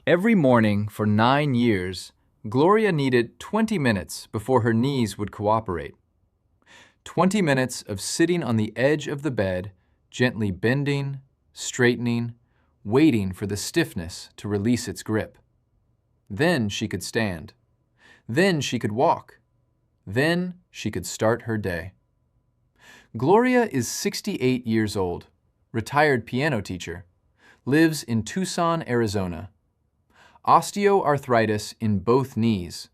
Every morning for 9 years, Gloria needed 20 minutes before her knees would cooperate. 20 minutes of sitting on the edge of the bed, gently bending, straightening, waiting for the stiffness to release its grip. Then she could stand. Then she could walk. Then she could start her day. Gloria is 68 years old, retired piano teacher, lives in Tucson, Arizona. Osteoarthritis in both knees,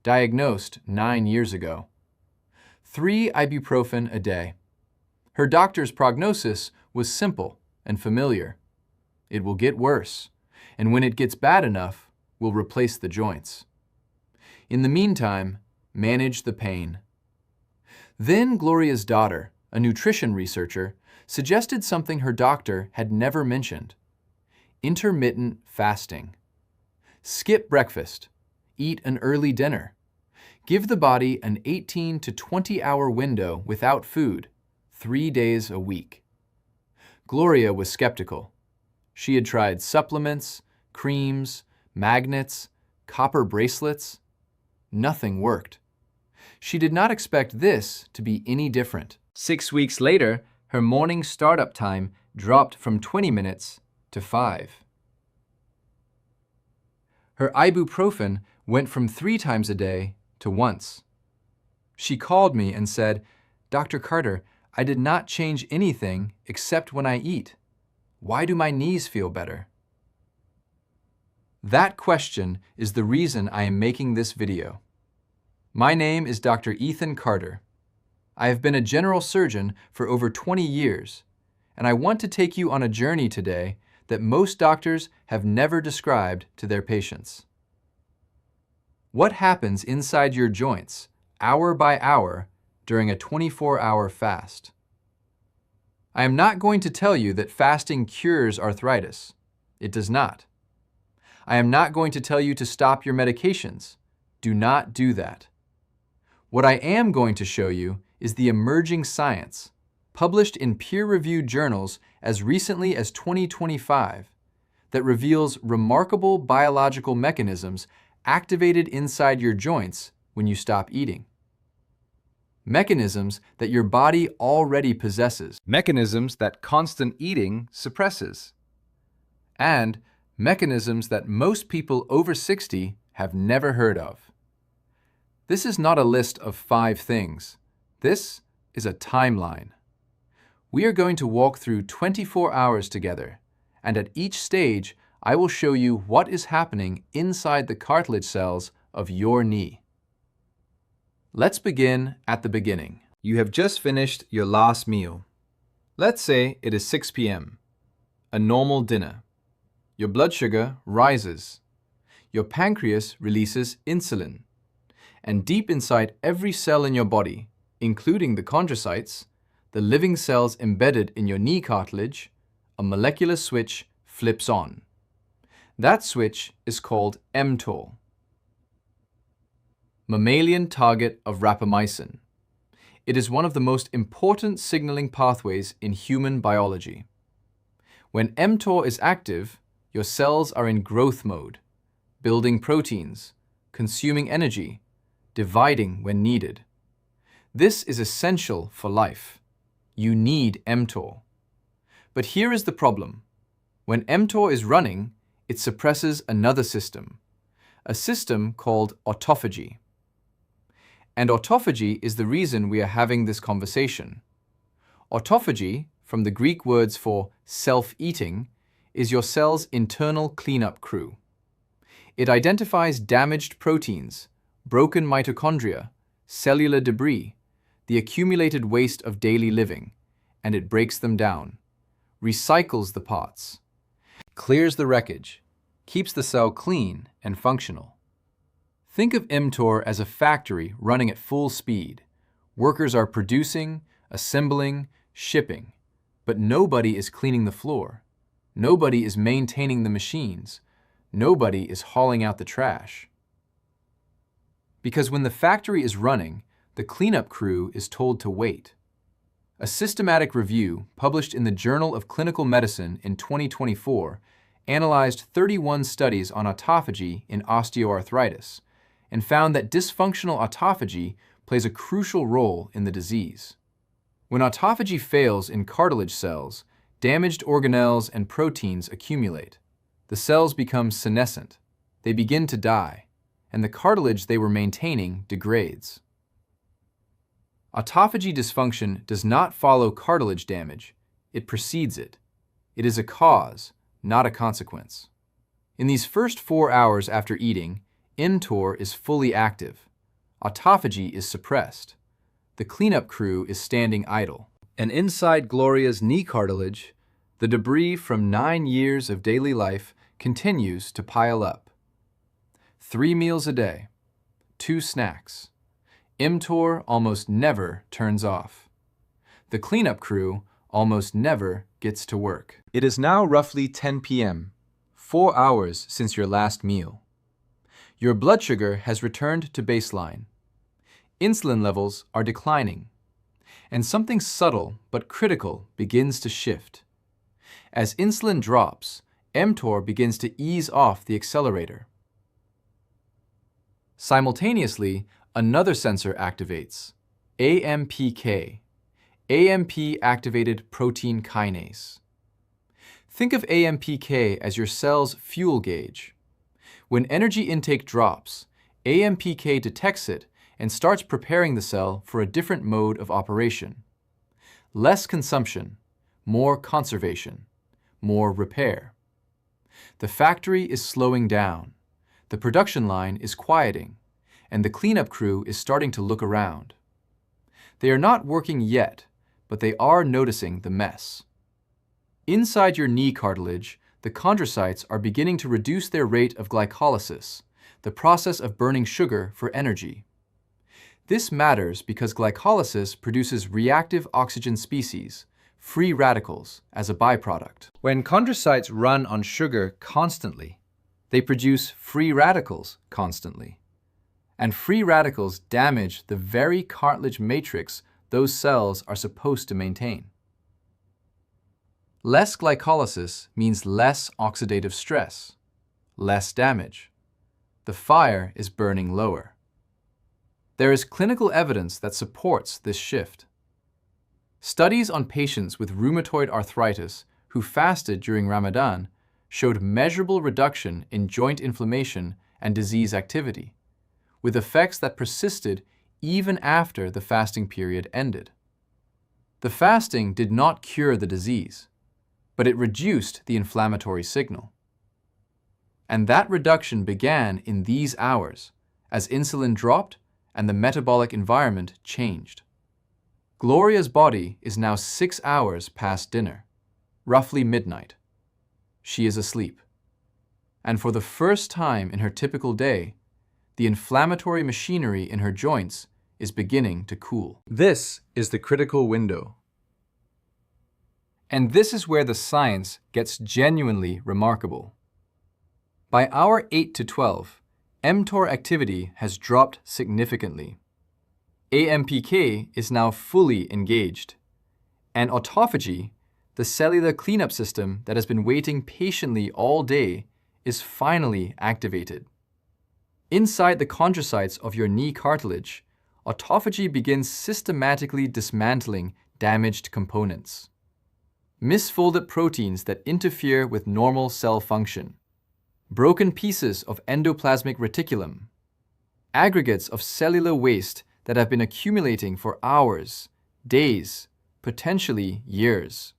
diagnosed 9 years ago. 3 ibuprofen a day. Her doctor's prognosis was simple and familiar. It will get worse, and when it gets bad enough, we'll replace the joints. In the meantime, manage the pain. Then Gloria's daughter, a nutrition researcher, suggested something her doctor had never mentioned: intermittent fasting. Skip breakfast. Eat an early dinner. Give the body an 18 to 20-hour window without food, 3 days a week. Gloria was skeptical. She had tried supplements, creams, magnets, copper bracelets. Nothing worked. She did not expect this to be any different. 6 weeks later, her morning startup time dropped from 20 minutes to 5. Her ibuprofen went from 3 times a day to once. She called me and said, "Dr. Carter, I did not change anything except when I eat. Why do my knees feel better?" That question is the reason I am making this video. My name is Dr. Ethan Carter. I have been a general surgeon for over 20 years, and I want to take you on a journey today that most doctors have never described to their patients. What happens inside your joints, hour by hour, during a 24-hour fast? I am not going to tell you that fasting cures arthritis. It does not. I am not going to tell you to stop your medications. Do not do that. What I am going to show you is the emerging science, published in peer-reviewed journals as recently as 2025, that reveals remarkable biological mechanisms activated inside your joints when you stop eating. Mechanisms that your body already possesses. Mechanisms that constant eating suppresses. And mechanisms that most people over 60 have never heard of. This is not a list of 5 things. This is a timeline. We are going to walk through 24 hours together, and at each stage, I will show you what is happening inside the cartilage cells of your knee. Let's begin at the beginning. You have just finished your last meal. Let's say it is 6 p.m., a normal dinner. Your blood sugar rises. Your pancreas releases insulin. And deep inside every cell in your body, including the chondrocytes, the living cells embedded in your knee cartilage, a molecular switch flips on. That switch is called mTOR, mammalian target of rapamycin. It is one of the most important signaling pathways in human biology. When mTOR is active, your cells are in growth mode, building proteins, consuming energy, dividing when needed. This is essential for life. You need mTOR. But here is the problem. When mTOR is running, it suppresses another system, a system called autophagy. And autophagy is the reason we are having this conversation. Autophagy, from the Greek words for self-eating, is your cell's internal cleanup crew. It identifies damaged proteins, broken mitochondria, cellular debris, the accumulated waste of daily living, and it breaks them down, recycles the parts, clears the wreckage, keeps the cell clean and functional. Think of mTOR as a factory running at full speed. Workers are producing, assembling, shipping, but nobody is cleaning the floor. Nobody is maintaining the machines. Nobody is hauling out the trash. Because when the factory is running, the cleanup crew is told to wait. A systematic review published in the Journal of Clinical Medicine in 2024 analyzed 31 studies on autophagy in osteoarthritis and found that dysfunctional autophagy plays a crucial role in the disease. When autophagy fails in cartilage cells, damaged organelles and proteins accumulate. The cells become senescent. They begin to die, and the cartilage they were maintaining degrades. Autophagy dysfunction does not follow cartilage damage, it precedes it. It is a cause, not a consequence. In these first 4 hours after eating, mTOR is fully active. Autophagy is suppressed. The cleanup crew is standing idle. And inside Gloria's knee cartilage, the debris from 9 years of daily life continues to pile up. 3 meals a day, 2 snacks. mTOR almost never turns off. The cleanup crew almost never gets to work. It is now roughly 10 p.m., 4 hours since your last meal. Your blood sugar has returned to baseline. Insulin levels are declining, and something subtle but critical begins to shift. As insulin drops, mTOR begins to ease off the accelerator. Simultaneously, another sensor activates, AMPK, AMP-activated protein kinase. Think of AMPK as your cell's fuel gauge. When energy intake drops, AMPK detects it and starts preparing the cell for a different mode of operation. Less consumption, more conservation, more repair. The factory is slowing down, the production line is quieting, and the cleanup crew is starting to look around. They are not working yet, but they are noticing the mess. Inside your knee cartilage, the chondrocytes are beginning to reduce their rate of glycolysis, the process of burning sugar for energy. This matters because glycolysis produces reactive oxygen species, free radicals, as a byproduct. When chondrocytes run on sugar constantly, they produce free radicals constantly. And free radicals damage the very cartilage matrix those cells are supposed to maintain. Less glycolysis means less oxidative stress, less damage. The fire is burning lower. There is clinical evidence that supports this shift. Studies on patients with rheumatoid arthritis who fasted during Ramadan showed measurable reduction in joint inflammation and disease activity, with effects that persisted even after the fasting period ended. The fasting did not cure the disease, but it reduced the inflammatory signal. And that reduction began in these hours as insulin dropped and the metabolic environment changed. Gloria's body is now 6 hours past dinner, roughly midnight. She is asleep. And for the first time in her typical day, the inflammatory machinery in her joints is beginning to cool. This is the critical window. And this is where the science gets genuinely remarkable. By hour 8 to 12, mTOR activity has dropped significantly. AMPK is now fully engaged, and autophagy, the cellular cleanup system that has been waiting patiently all day, is finally activated. Inside the chondrocytes of your knee cartilage, autophagy begins systematically dismantling damaged components. Misfolded proteins that interfere with normal cell function, broken pieces of endoplasmic reticulum, aggregates of cellular waste that have been accumulating for hours, days, potentially years.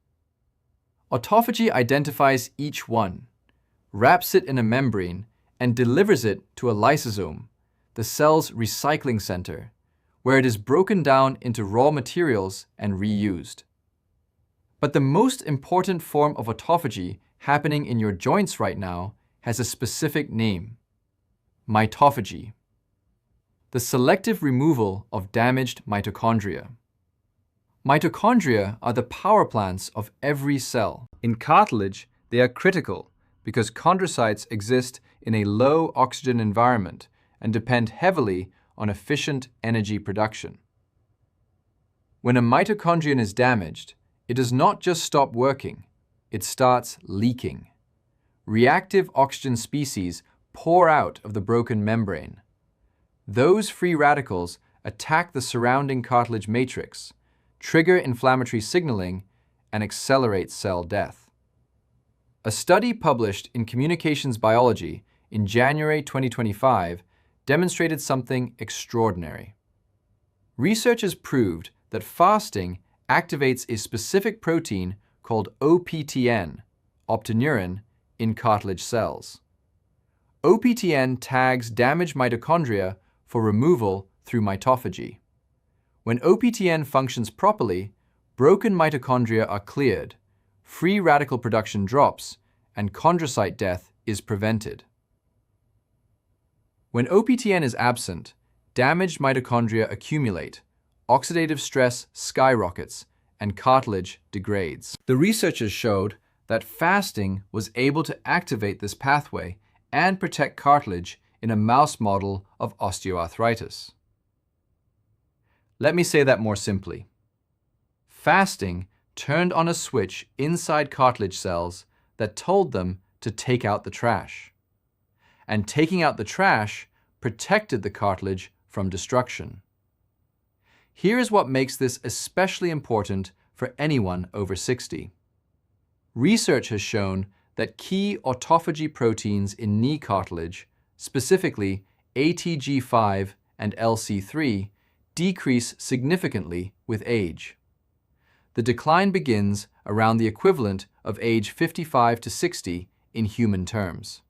Autophagy identifies each one, wraps it in a membrane, and delivers it to a lysosome, the cell's recycling center, where it is broken down into raw materials and reused. But the most important form of autophagy happening in your joints right now has a specific name: mitophagy, the selective removal of damaged mitochondria. Mitochondria are the power plants of every cell. In cartilage, they are critical because chondrocytes exist in a low oxygen environment and depend heavily on efficient energy production. When a mitochondrion is damaged, it does not just stop working, it starts leaking. reactive oxygen species pour out of the broken membrane. Those free radicals attack the surrounding cartilage matrix, trigger inflammatory signaling, and accelerate cell death. A study published in Communications Biology in January 2025 demonstrated something extraordinary. Researchers proved that fasting activates a specific protein called OPTN, optineurin, in cartilage cells. OPTN tags damaged mitochondria for removal through mitophagy. When OPTN functions properly, broken mitochondria are cleared, free radical production drops, and chondrocyte death is prevented. When OPTN is absent, damaged mitochondria accumulate, oxidative stress skyrockets, and cartilage degrades. The researchers showed that fasting was able to activate this pathway and protect cartilage in a mouse model of osteoarthritis. Let me say that more simply. Fasting turned on a switch inside cartilage cells that told them to take out the trash. And taking out the trash protected the cartilage from destruction. Here is what makes this especially important for anyone over 60. Research has shown that key autophagy proteins in knee cartilage, specifically ATG5 and LC3, decrease significantly with age. The decline begins around the equivalent of age 55 to 60 in human terms.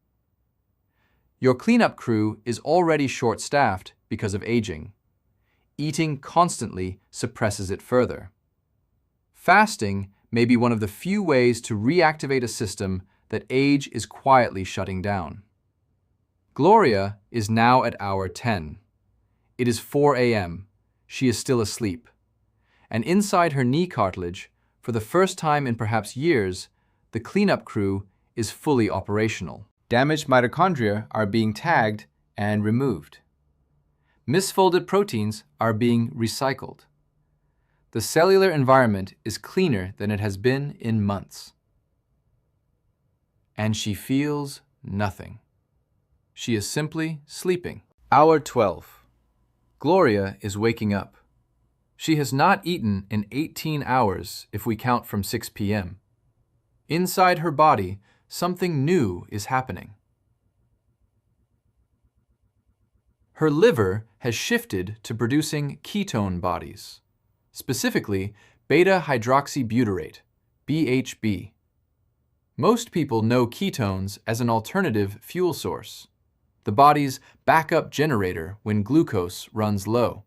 Your cleanup crew is already short-staffed because of aging. Eating constantly suppresses it further. Fasting may be one of the few ways to reactivate a system that age is quietly shutting down. Gloria is now at hour 10. It is 4 a.m. She is still asleep. And inside her knee cartilage, for the first time in perhaps years, the cleanup crew is fully operational. Damaged mitochondria are being tagged and removed. Misfolded proteins are being recycled. The cellular environment is cleaner than it has been in months. And she feels nothing. She is simply sleeping. Hour 12. Gloria is waking up. She has not eaten in 18 hours if we count from 6 p.m. Inside her body, something new is happening. Her liver has shifted to producing ketone bodies, specifically beta-hydroxybutyrate, BHB. Most people know ketones as an alternative fuel source, the body's backup generator when glucose runs low.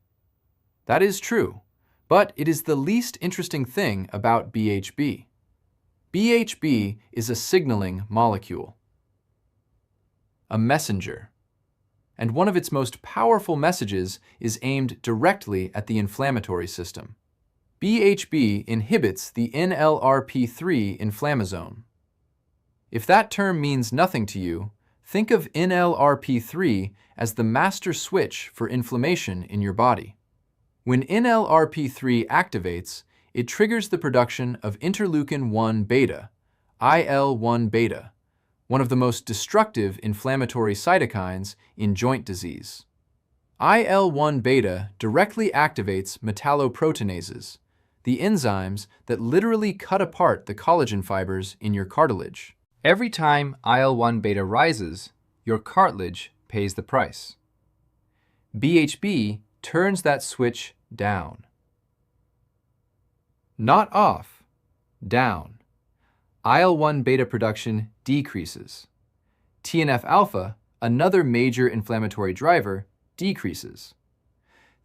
That is true, but it is the least interesting thing about BHB. BHB is a signaling molecule, a messenger, and one of its most powerful messages is aimed directly at the inflammatory system. BHB inhibits the NLRP3 inflammasome. If that term means nothing to you, think of NLRP3 as the master switch for inflammation in your body. When NLRP3 activates, it triggers the production of interleukin-1 beta, IL-1 beta, one of the most destructive inflammatory cytokines in joint disease. IL-1 beta directly activates metalloproteinases, the enzymes that literally cut apart the collagen fibers in your cartilage. Every time IL-1 beta rises, your cartilage pays the price. BHB turns that switch down. Not off, down. IL-1 beta production decreases. TNF-alpha, another major inflammatory driver, decreases.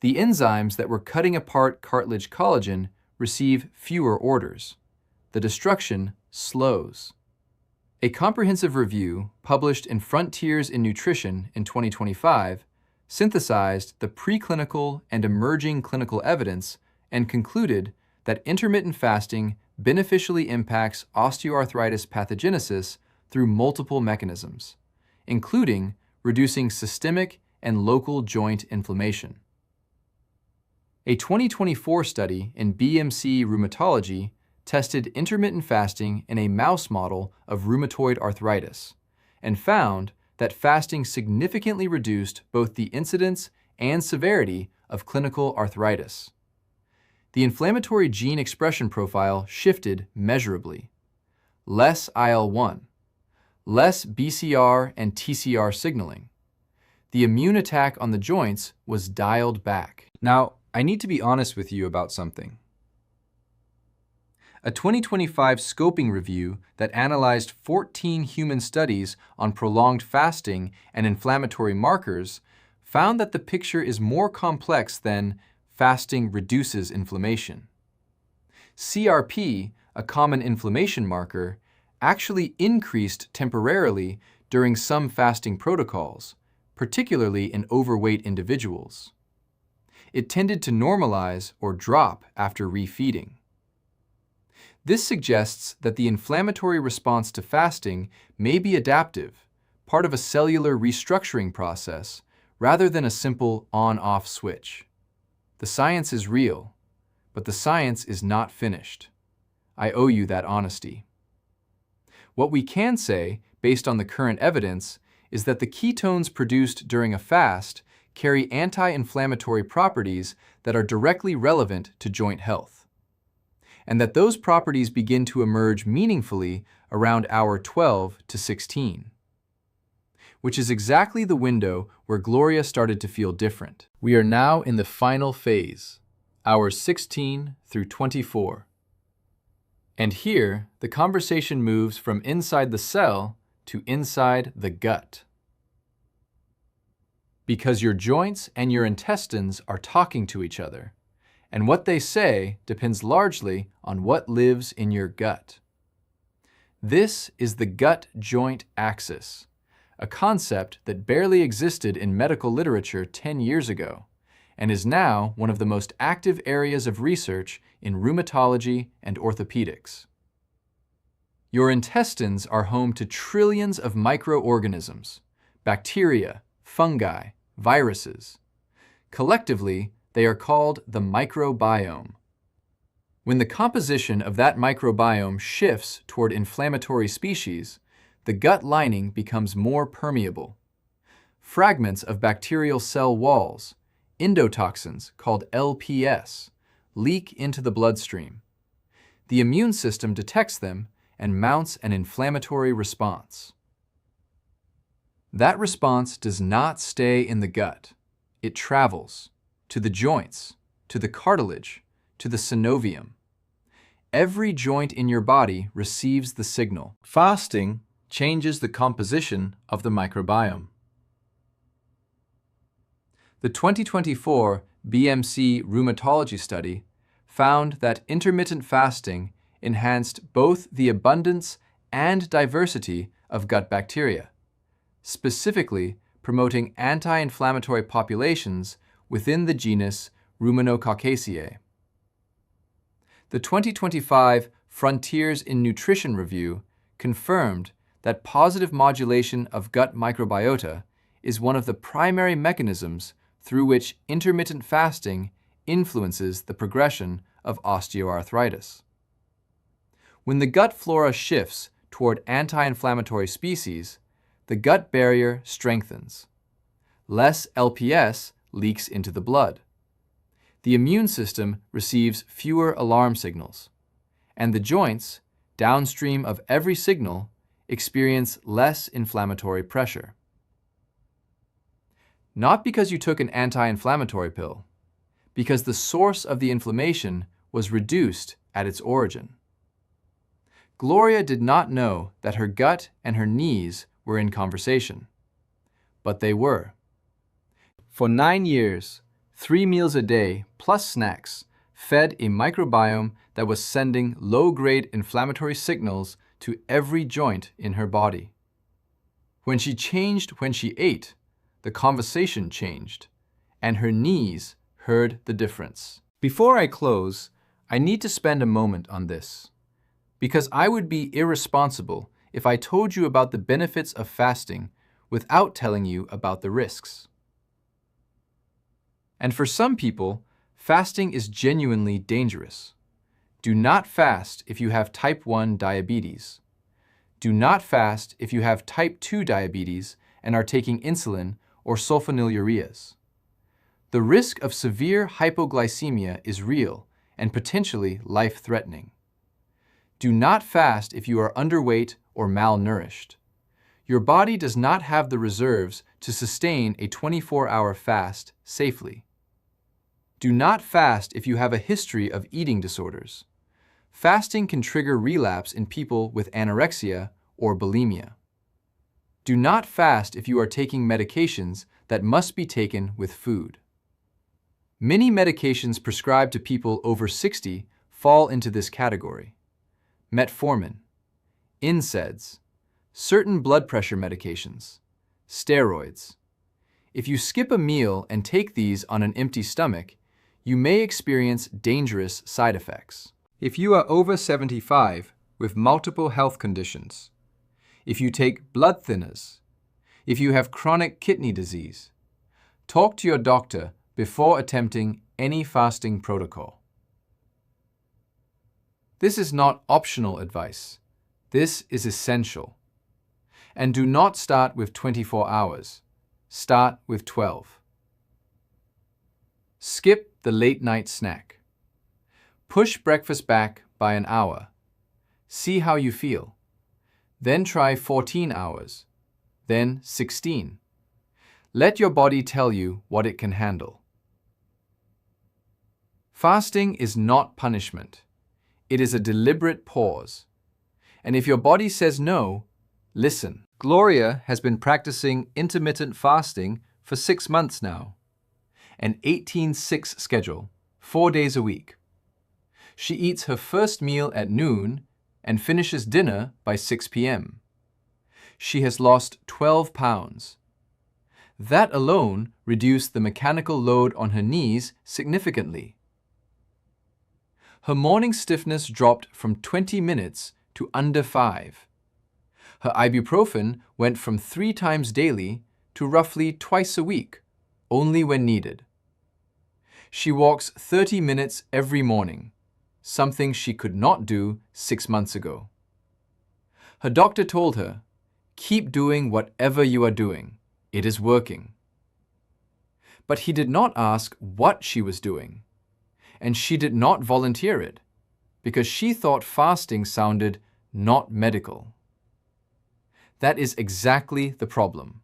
The enzymes that were cutting apart cartilage collagen receive fewer orders. The destruction slows. A comprehensive review published in Frontiers in Nutrition in 2025 synthesized the preclinical and emerging clinical evidence and concluded that intermittent fasting beneficially impacts osteoarthritis pathogenesis through multiple mechanisms, including reducing systemic and local joint inflammation. A 2024 study in BMC Rheumatology tested intermittent fasting in a mouse model of rheumatoid arthritis and found that fasting significantly reduced both the incidence and severity of clinical arthritis. The inflammatory gene expression profile shifted measurably. Less IL-1, less BCR and TCR signaling. The immune attack on the joints was dialed back. Now, I need to be honest with you about something. A 2025 scoping review that analyzed 14 human studies on prolonged fasting and inflammatory markers found that the picture is more complex than fasting reduces inflammation. CRP, a common inflammation marker, actually increased temporarily during some fasting protocols, particularly in overweight individuals. It tended to normalize or drop after refeeding. This suggests that the inflammatory response to fasting may be adaptive, part of a cellular restructuring process, rather than a simple on-off switch. The science is real, but the science is not finished. I owe you that honesty. What we can say, based on the current evidence, is that the ketones produced during a fast carry anti-inflammatory properties that are directly relevant to joint health, and that those properties begin to emerge meaningfully around hour 12 to 16, which is exactly the window where Gloria started to feel different. We are now in the final phase, hours 16 through 24. And here, the conversation moves from inside the cell to inside the gut. Because your joints and your intestines are talking to each other, and what they say depends largely on what lives in your gut. This is the gut-joint axis, a concept that barely existed in medical literature 10 years ago, and is now one of the most active areas of research in rheumatology and orthopedics. Your intestines are home to trillions of microorganisms, bacteria, fungi, viruses. Collectively, they are called the microbiome. When the composition of that microbiome shifts toward inflammatory species, the gut lining becomes more permeable. Fragments of bacterial cell walls, endotoxins called LPS, leak into the bloodstream. The immune system detects them and mounts an inflammatory response. That response does not stay in the gut. It travels to the joints, to the cartilage, to the synovium. Every joint in your body receives the signal. Fasting changes the composition of the microbiome. The 2024 BMC rheumatology study found that intermittent fasting enhanced both the abundance and diversity of gut bacteria, specifically promoting anti-inflammatory populations within the genus Ruminococcaceae. The 2025 Frontiers in Nutrition review confirmed that positive modulation of gut microbiota is one of the primary mechanisms through which intermittent fasting influences the progression of osteoarthritis. When the gut flora shifts toward anti-inflammatory species, the gut barrier strengthens. Less LPS leaks into the blood. The immune system receives fewer alarm signals, and the joints, downstream of every signal, experience less inflammatory pressure. Not because you took an anti-inflammatory pill, because the source of the inflammation was reduced at its origin. Gloria did not know that her gut and her knees were in conversation, but they were. For 9 years, 3 meals a day plus snacks fed a microbiome that was sending low-grade inflammatory signals to every joint in her body. When she changed when she ate, the conversation changed, and her knees heard the difference. Before I close, I need to spend a moment on this, because I would be irresponsible if I told you about the benefits of fasting without telling you about the risks. And for some people, fasting is genuinely dangerous. Do not fast if you have type 1 diabetes. Do not fast if you have type 2 diabetes and are taking insulin or sulfonylureas. The risk of severe hypoglycemia is real and potentially life-threatening. Do not fast if you are underweight or malnourished. Your body does not have the reserves to sustain a 24-hour fast safely. Do not fast if you have a history of eating disorders. Fasting can trigger relapse in people with anorexia or bulimia. Do not fast if you are taking medications that must be taken with food. Many medications prescribed to people over 60 fall into this category. Metformin, NSAIDs, certain blood pressure medications, steroids. If you skip a meal and take these on an empty stomach, you may experience dangerous side effects. If you are over 75 with multiple health conditions, if you take blood thinners, if you have chronic kidney disease, talk to your doctor before attempting any fasting protocol. This is not optional advice. This is essential. And do not start with 24 hours. Start with 12. Skip the late-night snack. Push breakfast back by an hour. See how you feel. Then try 14 hours. Then 16. Let your body tell you what it can handle. Fasting is not punishment. It is a deliberate pause. And if your body says no, listen. Gloria has been practicing intermittent fasting for 6 months now. An 18-6 schedule, 4 days a week. She eats her first meal at noon and finishes dinner by 6 p.m. She has lost 12 pounds. That alone reduced the mechanical load on her knees significantly. Her morning stiffness dropped from 20 minutes to under 5. Her ibuprofen went from 3 times daily to roughly twice a week, only when needed. She walks 30 minutes every morning, something she could not do 6 months ago. Her doctor told her, "Keep doing whatever you are doing. It is working." But he did not ask what she was doing, and she did not volunteer it because she thought fasting sounded not medical. That is exactly the problem.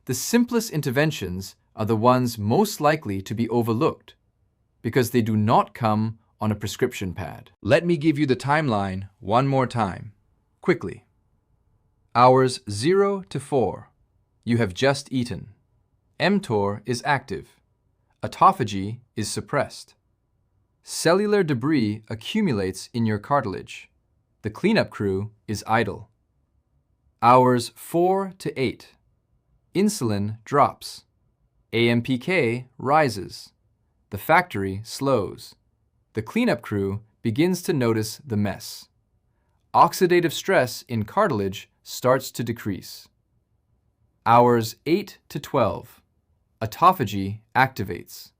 The simplest interventions are the ones most likely to be overlooked because they do not come on a prescription pad. Let me give you the timeline one more time, quickly. Hours 0 to 4. You have just eaten. mTOR is active. Autophagy is suppressed. Cellular debris accumulates in your cartilage. The cleanup crew is idle. Hours 4 to 8. Insulin drops. AMPK rises. The factory slows. The cleanup crew begins to notice the mess. Oxidative stress in cartilage starts to decrease. Hours 8 to 12. Autophagy activates.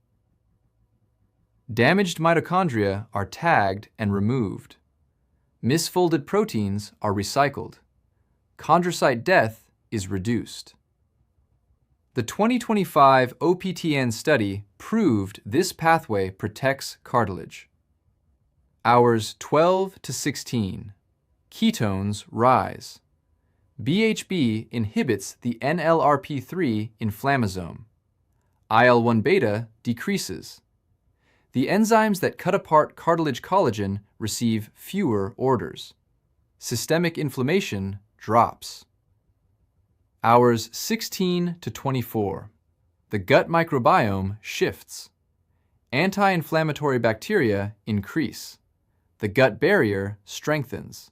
Damaged mitochondria are tagged and removed. Misfolded proteins are recycled. Chondrocyte death is reduced. The 2025 OPTN study proved this pathway protects cartilage. Hours 12 to 16. Ketones rise. BHB inhibits the NLRP3 inflammasome. IL-1 beta decreases. The enzymes that cut apart cartilage collagen receive fewer orders. Systemic inflammation drops. Hours 16 to 24. The gut microbiome shifts. Anti-inflammatory bacteria increase. The gut barrier strengthens.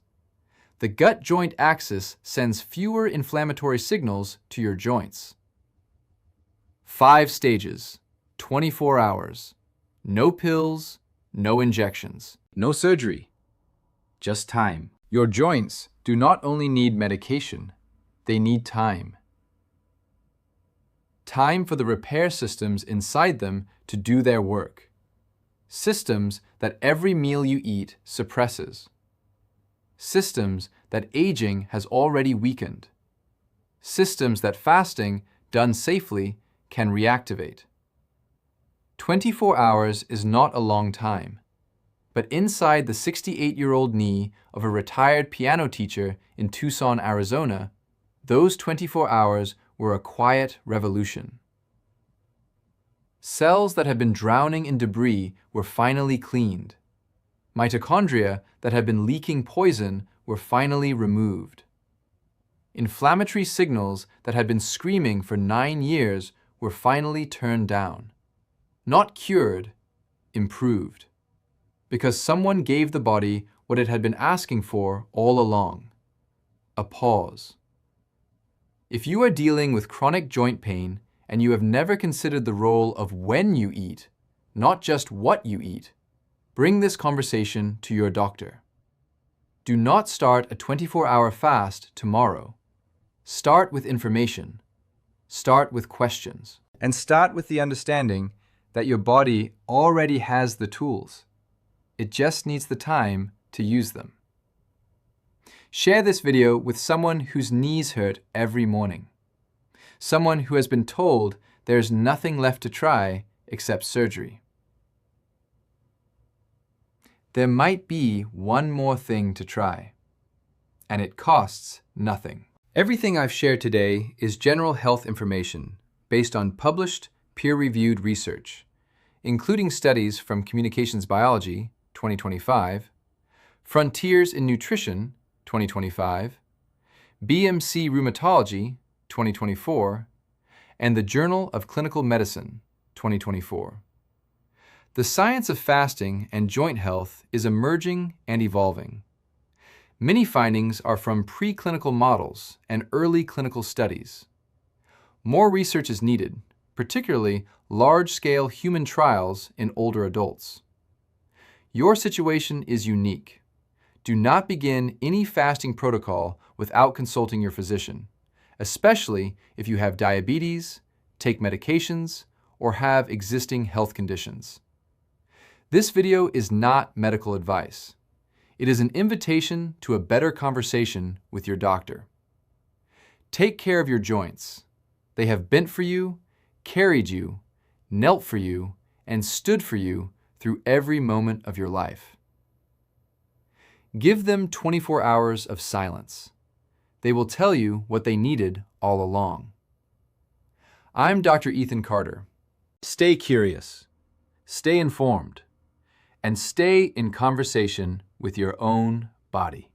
The gut-joint axis sends fewer inflammatory signals to your joints. 5 stages, 24 hours. No pills, no injections. No surgery. Just time. Your joints do not only need medication, they need time. Time for the repair systems inside them to do their work. systems that every meal you eat suppresses, systems that aging has already weakened, systems that fasting, done safely, can reactivate. 24 hours is not a long time, but inside the 68-year-old knee of a retired piano teacher in Tucson, Arizona, those 24 hours were a quiet revolution. Cells that had been drowning in debris were finally cleaned. Mitochondria that had been leaking poison were finally removed. Inflammatory signals that had been screaming for 9 years were finally turned down. Not cured, improved. Because someone gave the body what it had been asking for all along: a pause. If you are dealing with chronic joint pain and you have never considered the role of when you eat, not just what you eat, bring this conversation to your doctor. Do not start a 24-hour fast tomorrow. Start with information. Start with questions. And start with the understanding that your body already has the tools. It just needs the time to use them. Share this video with someone whose knees hurt every morning. Someone who has been told there's nothing left to try except surgery. There might be one more thing to try, and it costs nothing. Everything I've shared today is general health information based on published, peer-reviewed research, including studies from Communications Biology, 2025, Frontiers in Nutrition, 2025, BMC Rheumatology, 2024, and the Journal of Clinical Medicine, 2024. The science of fasting and joint health is emerging and evolving. Many findings are from preclinical models and early clinical studies. More research is needed, particularly large-scale human trials in older adults. Your situation is unique. Do not begin any fasting protocol without consulting your physician, especially if you have diabetes, take medications, or have existing health conditions. This video is not medical advice. It is an invitation to a better conversation with your doctor. Take care of your joints. They have bent for you, carried you, knelt for you, and stood for you through every moment of your life. Give them 24 hours of silence. They will tell you what they needed all along. I'm Dr. Ethan Carter. Stay curious, stay informed, and stay in conversation with your own body.